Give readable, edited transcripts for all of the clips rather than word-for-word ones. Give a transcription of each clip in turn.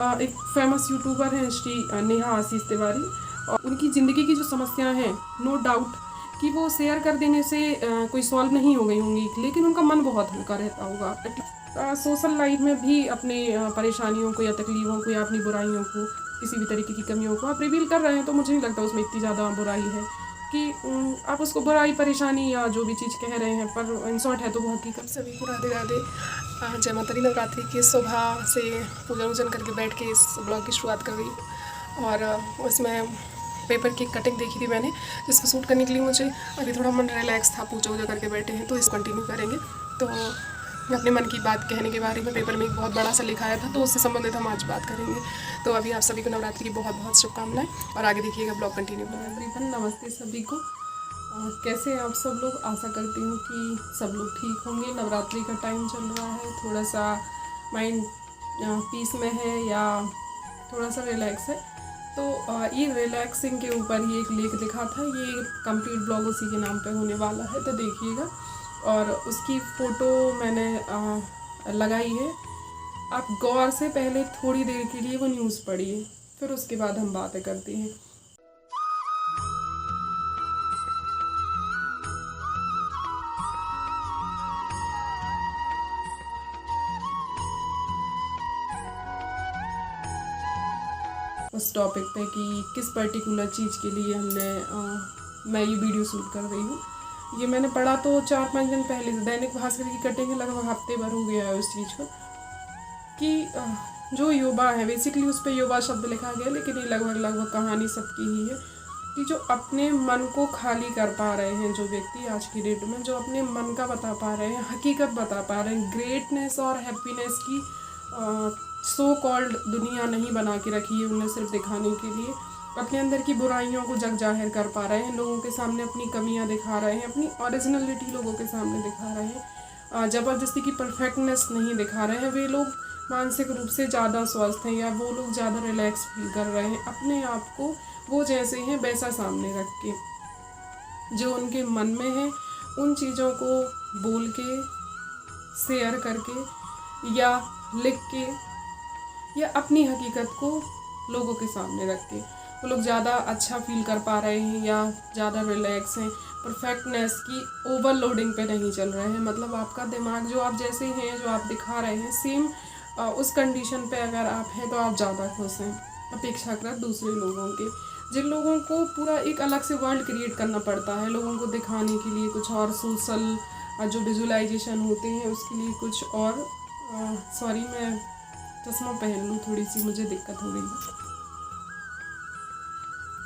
एक famous YouTuber हैं श्री नेहा आशीष तिवारी, और उनकी ज़िंदगी की जो समस्याएं हैं, नो डाउट कि वो शेयर कर देने से कोई सॉल्व नहीं हो गई होंगी, लेकिन उनका मन बहुत हल्का रहता होगा। सोशल लाइफ में भी अपने परेशानियों को या तकलीफ़ों को या अपनी बुराइयों को, किसी भी तरीके की कमियों को आप रिवील कर रहे हैं, तो मुझे नहीं लगता उसमें इतनी ज़्यादा बुराई है कि आप उसको बुराई, परेशानी या जो भी चीज़ कह रहे हैं, पर इन शॉर्ट है तो वो हकीकत। सभी को राधे राधे। जय माता दी। नवरात्रि की सुबह से पूजन वूजन करके बैठ के इस ब्लॉग की शुरुआत कर रही हूँ, और उसमें पेपर की कटिंग देखी थी मैंने, जिसको शूट करने के लिए मुझे अभी थोड़ा मन रिलैक्स था, पूजा वूजा करके बैठे हैं, तो इसको कंटिन्यू करेंगे। तो अपने मन की बात कहने के बारे में पेपर में एक बहुत बड़ा सा लिखाया था, तो उससे संबंधित हम आज बात करेंगे। तो अभी आप सभी को नवरात्रि की बहुत बहुत शुभकामनाएं, और आगे देखिएगा ब्लॉग कंटिन्यू करेंगे। नमस्ते सभी को। कैसे आप सब लोग? आशा करती हूँ कि सब लोग ठीक होंगे। नवरात्रि का टाइम चल रहा है, थोड़ा सा माइंड पीस में है या थोड़ा सा रिलैक्स है, तो ये रिलैक्सिंग के ऊपर ही एक लेख लिखा था। ये कंप्लीट ब्लॉग उसी के नाम पे होने वाला है, तो देखिएगा। और उसकी फ़ोटो मैंने लगाई है। आप गौर से पहले थोड़ी देर के लिए वो न्यूज़ पढ़िए, फिर उसके बाद हम बातें करते हैं। उस टॉपिक पे कि किस पर्टिकुलर चीज़ के लिए मैं ये वीडियो शूट कर रही हूँ। ये मैंने पढ़ा तो 4-5 दिन पहले से। दैनिक भास्कर की कटिंग लगभग हफ्ते भर हो गया है उस चीज़ को, कि जो युवा है, बेसिकली उस पर युवा शब्द लिखा गया, लेकिन ये लगभग कहानी सबकी ही है कि जो अपने मन को खाली कर पा रहे हैं, जो व्यक्ति आज की डेट में जो अपने मन का बता पा रहे हैं, हकीकत बता पा रहे हैं, ग्रेटनेस और हैप्पीनेस की सो कॉल्ड दुनिया नहीं बना के रखी है उन्हें सिर्फ दिखाने के लिए, अपने अंदर की बुराइयों को जग जाहिर कर पा रहे हैं, लोगों के सामने अपनी कमियां दिखा रहे हैं, अपनी ओरिजिनलिटी लोगों के सामने दिखा रहे हैं, ज़बरदस्ती की परफेक्टनेस नहीं दिखा रहे हैं। वे लोग मानसिक रूप से ज़्यादा स्वस्थ हैं, या वो लोग ज़्यादा रिलैक्स फील कर रहे हैं, अपने आप को वो जैसे हैं वैसा सामने रख के, जो उनके मन में है उन चीज़ों को बोल के, शेयर करके या लिख के, या अपनी हकीकत को लोगों के सामने रख के वो लोग ज़्यादा अच्छा फील कर पा रहे हैं या ज़्यादा रिलैक्स हैं, परफेक्टनेस की ओवरलोडिंग पे नहीं चल रहे हैं। मतलब आपका दिमाग, जो आप जैसे हैं, जो आप दिखा रहे हैं, सेम उस कंडीशन पे अगर आप हैं तो आप ज़्यादा खुश हैं अपेक्षाकृत दूसरे लोगों के, जिन लोगों को पूरा एक अलग से वर्ल्ड क्रिएट करना पड़ता है लोगों को दिखाने के लिए कुछ और, सोशल जो विजुअलाइजेशन होते हैं उसके लिए कुछ और। सॉरी, मैं चश्मा पहन लूँ, थोड़ी सी मुझे दिक्कत हो गई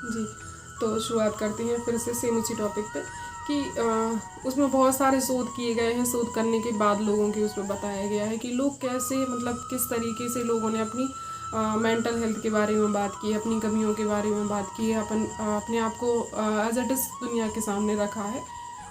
जी। तो शुरुआत करते हैं फिर से सेम उसी टॉपिक पे कि उसमें बहुत सारे शोध किए गए हैं। शोध करने के बाद लोगों के उसमें बताया गया है कि लोग कैसे, मतलब किस तरीके से लोगों ने अपनी मेंटल हेल्थ के बारे में बात की, अपनी कमियों के बारे में बात की, अपने आप को एज इट इज़ दुनिया के सामने रखा है,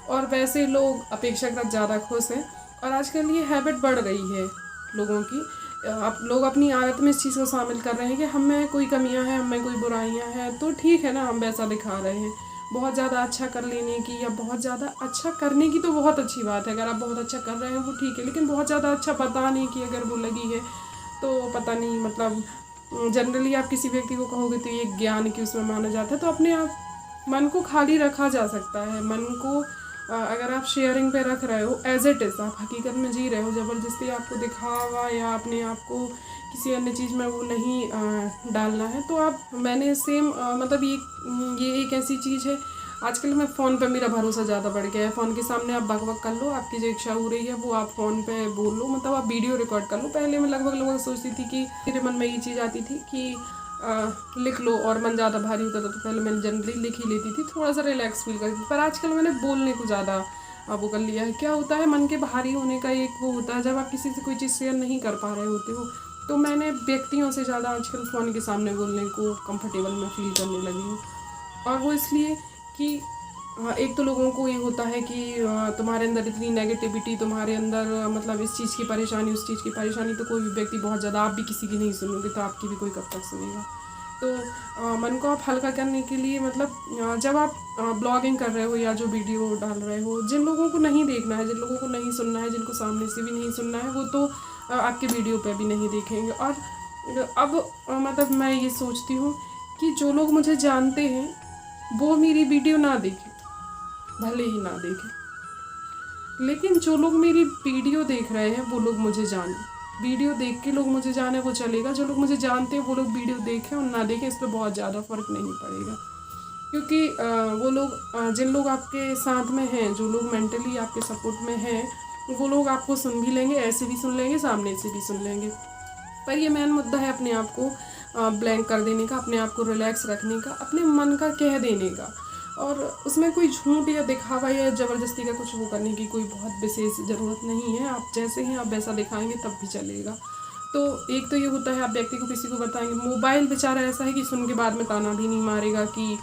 और वैसे लोग अपेक्षाकृत ज़्यादा खुश हैं। और आजकल ये हैबिट बढ़ रही है लोगों की। अब लोग अपनी आदत में इस चीज़ को शामिल कर रहे हैं कि हम में कोई कमियां हैं, हम में कोई बुराइयां हैं, तो ठीक है ना, हम वैसा दिखा रहे हैं। बहुत ज़्यादा अच्छा कर लेने की या बहुत ज़्यादा अच्छा करने की तो बहुत अच्छी बात है, अगर आप बहुत अच्छा कर रहे हैं वो ठीक है, लेकिन बहुत ज़्यादा अच्छा बताने की अगर वो लगी है तो पता नहीं, मतलब जनरली आप किसी व्यक्ति को कहोगे तो ये ज्ञान की उसमें माना जाता है। तो अपने आप मन को खाली रखा जा सकता है। मन को अगर आप शेयरिंग पे रख रहे हो, एज इट इज़ आप हकीकत में जी रहे हो, ज़बरदस्ती आपको दिखावा या अपने आप को किसी अन्य चीज़ में वो नहीं डालना है, तो आप, मैंने सेम मतलब ये एक ऐसी चीज़ है। आजकल मैं फ़ोन पे मेरा भरोसा ज़्यादा बढ़ गया है। फ़ोन के सामने आप बक कर लो, आपकी जो इच्छा हो रही है वो आप फ़ोन पे बोल लो, मतलब आप वीडियो रिकॉर्ड कर लो। पहले मैं लगभग सोचती थी कि मेरे मन में ये चीज़ आती थी कि लिख लो, और मन ज़्यादा भारी होता था तो पहले मैंने जनरली लिख ही लेती थी, थोड़ा सा रिलैक्स फील करती थी। पर आजकल मैंने बोलने को ज़्यादा वो कर लिया है। क्या होता है, मन के भारी होने का एक वो होता है जब आप किसी से कोई चीज़ शेयर नहीं कर पा रहे होते हो, तो मैंने व्यक्तियों से ज़्यादा आजकल फ़ोन के सामने बोलने को कंफर्टेबल मैं फील करने लगी हूँ। और वो इसलिए कि एक तो लोगों को ये होता है कि तुम्हारे अंदर इतनी नेगेटिविटी, तुम्हारे अंदर मतलब इस चीज़ की परेशानी, उस चीज़ की परेशानी, तो कोई भी व्यक्ति बहुत ज़्यादा, आप भी किसी की नहीं सुनोगे तो आपकी भी कोई कब तक सुनेगा। तो मन को आप हल्का करने के लिए, मतलब जब आप ब्लॉगिंग कर रहे हो या जो वीडियो डाल रहे हो, जिन लोगों को नहीं देखना है, जिन लोगों को नहीं सुनना है, जिनको सामने से भी नहीं सुनना है, वो तो आपके वीडियो पे भी नहीं देखेंगे। और अब मतलब मैं ये सोचती हूँ कि जो लोग मुझे जानते हैं वो मेरी वीडियो ना देखें, भले ही ना देखें, लेकिन जो लोग मेरी वीडियो देख रहे हैं वो लोग मुझे जाने। वीडियो देख के लोग मुझे जाने वो चलेगा, जो लोग मुझे जानते हैं वो लोग वीडियो देखें और ना देखें, इस पर बहुत ज़्यादा फ़र्क नहीं पड़ेगा। क्योंकि वो लोग जिन लोग आपके साथ में हैं, जो लोग मेंटली आपके सपोर्ट में हैं, वो लोग आपको सुन भी लेंगे, ऐसे भी सुन लेंगे, सामने से भी सुन लेंगे। पर ये मेन मुद्दा है अपने आप को ब्लैंक कर देने का, अपने आप को रिलैक्स रखने का, अपने मन का कह देने का। और उसमें कोई झूठ या दिखावा या ज़बरदस्ती का कुछ वो करने की कोई बहुत विशेष ज़रूरत नहीं है। आप जैसे हैं आप वैसा दिखाएंगे तब भी चलेगा। तो एक तो ये होता है, आप व्यक्ति को किसी को बताएंगे, मोबाइल बेचारा ऐसा है कि सुन के बाद में ताना भी नहीं मारेगा कि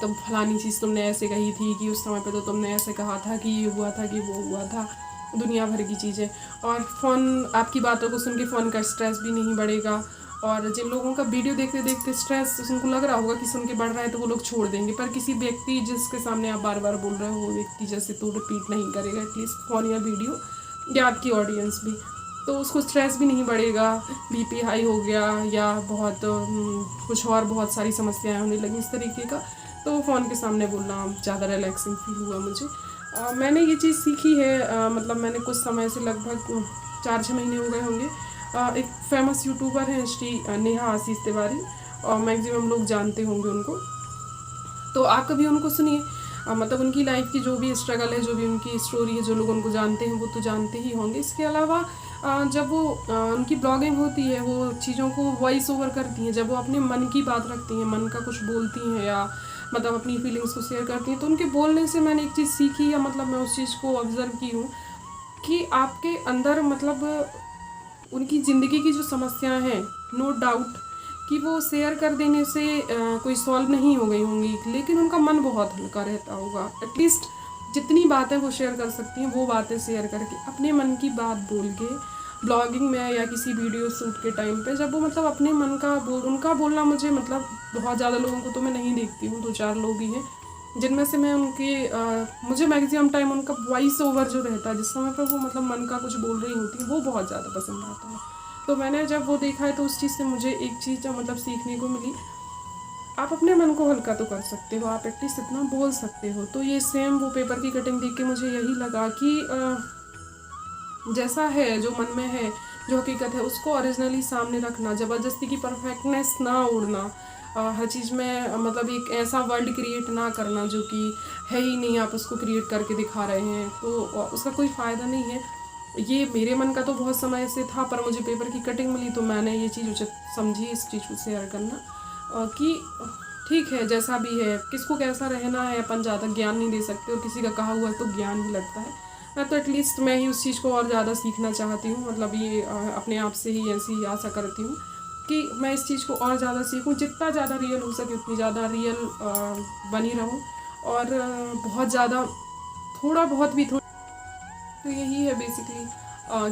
तुम फलानी चीज़ तुमने ऐसे कही थी, कि उस समय पे तो तुमने ऐसे कहा था, कि ये हुआ था, कि वो हुआ था, दुनिया भर की चीज़ें। और फ़ोन आपकी बातों को सुन के फ़ोन का स्ट्रेस भी नहीं बढ़ेगा। और जिन लोगों का वीडियो देखते देखते स्ट्रेस उनको लग रहा होगा कि सुन के बढ़ रहा है तो वो लोग छोड़ देंगे, पर किसी व्यक्ति जिसके सामने आप बार बार बोल रहे हो वो व्यक्ति जैसे तो रिपीट नहीं करेगा एटलीस्ट फ़ोन या वीडियो, या आपकी ऑडियंस भी, तो उसको स्ट्रेस भी नहीं बढ़ेगा, बीपी हाई हो गया या बहुत कुछ और बहुत सारी समस्याएं होने लगी इस तरीके का। तो फ़ोन के सामने बोलना ज़्यादा रिलैक्सिंग फील हुआ मुझे। मैंने ये चीज़ सीखी है, मतलब मैंने कुछ समय से लगभग 4-6 महीने हो गए होंगे। एक फेमस यूट्यूबर हैं श्री नेहा आशीष तिवारी, और मैक्सिमम लोग जानते होंगे उनको, तो आप कभी उनको सुनिए। मतलब उनकी लाइफ की जो भी स्ट्रगल है, जो भी उनकी स्टोरी है, जो लोग उनको जानते हैं वो तो जानते ही होंगे। इसके अलावा जब वो उनकी ब्लॉगिंग होती है, वो चीज़ों को वॉइस ओवर करती हैं, जब वो अपने मन की बात रखती हैं, मन का कुछ बोलती हैं या मतलब अपनी फीलिंग्स को शेयर करती हैं, तो उनके बोलने से मैंने एक चीज़ सीखी, या मतलब मैं उस चीज़ को ऑब्ज़र्व की हूँ कि आपके अंदर मतलब उनकी ज़िंदगी की जो समस्याएं हैं, नो डाउट कि वो शेयर कर देने से कोई सॉल्व नहीं हो गई होंगी, लेकिन उनका मन बहुत हल्का रहता होगा। एटलीस्ट जितनी बातें वो शेयर कर सकती हैं वो बातें शेयर करके, अपने मन की बात बोल के ब्लॉगिंग में या किसी वीडियो शूट के टाइम पे, जब वो मतलब अपने मन का उनका बोलना मुझे मतलब बहुत ज़्यादा लोगों को तो मैं नहीं देखती हूँ, 2-4 लोग ही हैं जिनमें से मैं उनके मुझे मैक्सिमम टाइम उनका वॉइस ओवर जो रहता है, जिस समय पर वो मतलब मन का कुछ बोल रही होती है, वो बहुत ज़्यादा पसंद आता है। तो मैंने जब वो देखा है तो उस चीज़ से मुझे एक चीज़ मतलब सीखने को मिली, आप अपने मन को हल्का तो कर सकते हो, आप एटलीस्ट इतना बोल सकते हो। तो ये सेम वो पेपर की कटिंग देख के मुझे यही लगा कि जैसा है, जो मन में है, जो हकीकत है, उसको ओरिजिनली सामने रखना, ज़बरदस्ती की परफेक्टनेस ना उड़ना, हर चीज़ में मतलब एक ऐसा वर्ल्ड क्रिएट ना करना जो कि है ही नहीं, आप उसको क्रिएट करके दिखा रहे हैं, तो उसका कोई फ़ायदा नहीं है। ये मेरे मन का तो बहुत समय से था, पर मुझे पेपर की कटिंग मिली तो मैंने ये चीज़ उचित समझी इस चीज़ को शेयर करना, कि ठीक है जैसा भी है, किसको कैसा रहना है अपन ज़्यादा ज्ञान नहीं दे सकते, और किसी का कहा हुआ तो ज्ञान ही लगता है। मैं तो एटलीस्ट मैं ही उस चीज़ को और ज़्यादा सीखना चाहती हूँ, मतलब ये अपने आप से ही ऐसी आशा करती हूँ कि मैं इस चीज़ को और ज़्यादा सीखूँ, जितना ज़्यादा रियल हो सके उतनी ज़्यादा रियल बनी रहूँ, और बहुत ज़्यादा थोड़ा बहुत भी तो यही है बेसिकली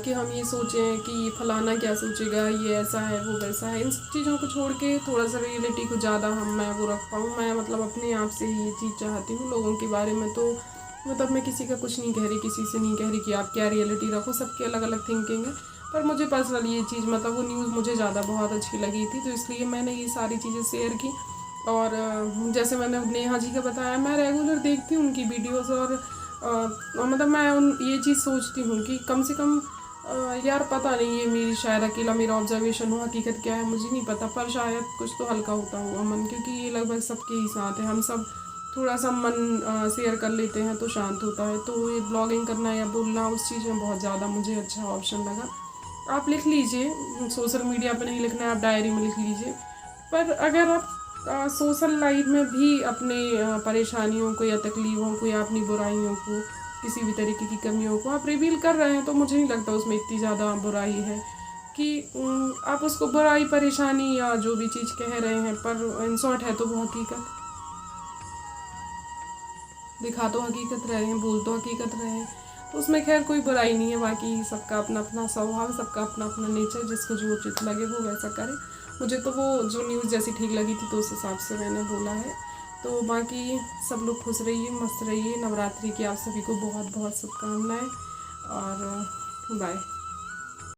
कि हम ये सोचें कि फलाना क्या सोचेगा, ये ऐसा है वो वैसा है, इन सब चीज़ों को छोड़ के थोड़ा सा रियलिटी को ज़्यादा मैं वो रख पाऊँ। मैं मतलब अपने आप से ही ये चीज़ चाहती हूँ। लोगों के बारे में तो मतलब मैं किसी का कुछ नहीं कह रही, किसी से नहीं कह रही कि आप क्या रियलिटी रखो, सबकी अलग अलग थिंकिंग है। पर मुझे पर्सनली ये चीज़ मतलब वो न्यूज़ मुझे ज़्यादा बहुत अच्छी लगी थी, तो इसलिए मैंने ये सारी चीज़ें शेयर की। और जैसे मैंने नेहा जी का बताया, मैं रेगुलर देखती हूँ उनकी वीडियोज़, और मतलब मैं ये चीज़ सोचती हूँ कि कम से कम यार पता नहीं, ये मेरी शायद अकेला मेरा ऑब्जर्वेशन हो, हकीकत क्या है मुझे नहीं पता, पर शायद कुछ तो हल्का होता होगा मन, क्योंकि ये लगभग सबके ही साथ है। हम सब थोड़ा सा मन शेयर कर लेते हैं तो शांत होता है। तो ये ब्लॉगिंग करना या बोलना उस चीज़ में बहुत ज़्यादा मुझे अच्छा ऑप्शन लगा। आप लिख लीजिए, सोशल मीडिया पे नहीं लिखना है, आप डायरी में लिख लीजिए। पर अगर आप सोशल लाइफ में भी अपने परेशानियों को या तकलीफ़ों को या अपनी बुराइयों को, किसी भी तरीके की कमियों को आप रिवील कर रहे हैं, तो मुझे नहीं लगता उसमें इतनी ज़्यादा बुराई है कि आप उसको बुराई, परेशानी या जो भी चीज़ कह रहे हैं, पर इन शॉर्ट है तो वो हकीकत, दिखा तो हकीकत रहे हैं, बोल तो हकीकत रहे हैं, तो उसमें खैर कोई बुराई नहीं है। बाकी सबका अपना अपना स्वभाव, सबका अपना अपना नेचर, जिसको जो उचित लगे वो वैसा करे। मुझे तो वो जो न्यूज़ जैसी ठीक लगी थी तो उस हिसाब से मैंने बोला है। तो बाकी सब लोग खुश रहिए, मस्त रहिए। नवरात्रि की आप सभी को बहुत बहुत शुभकामनाएं, और बाय।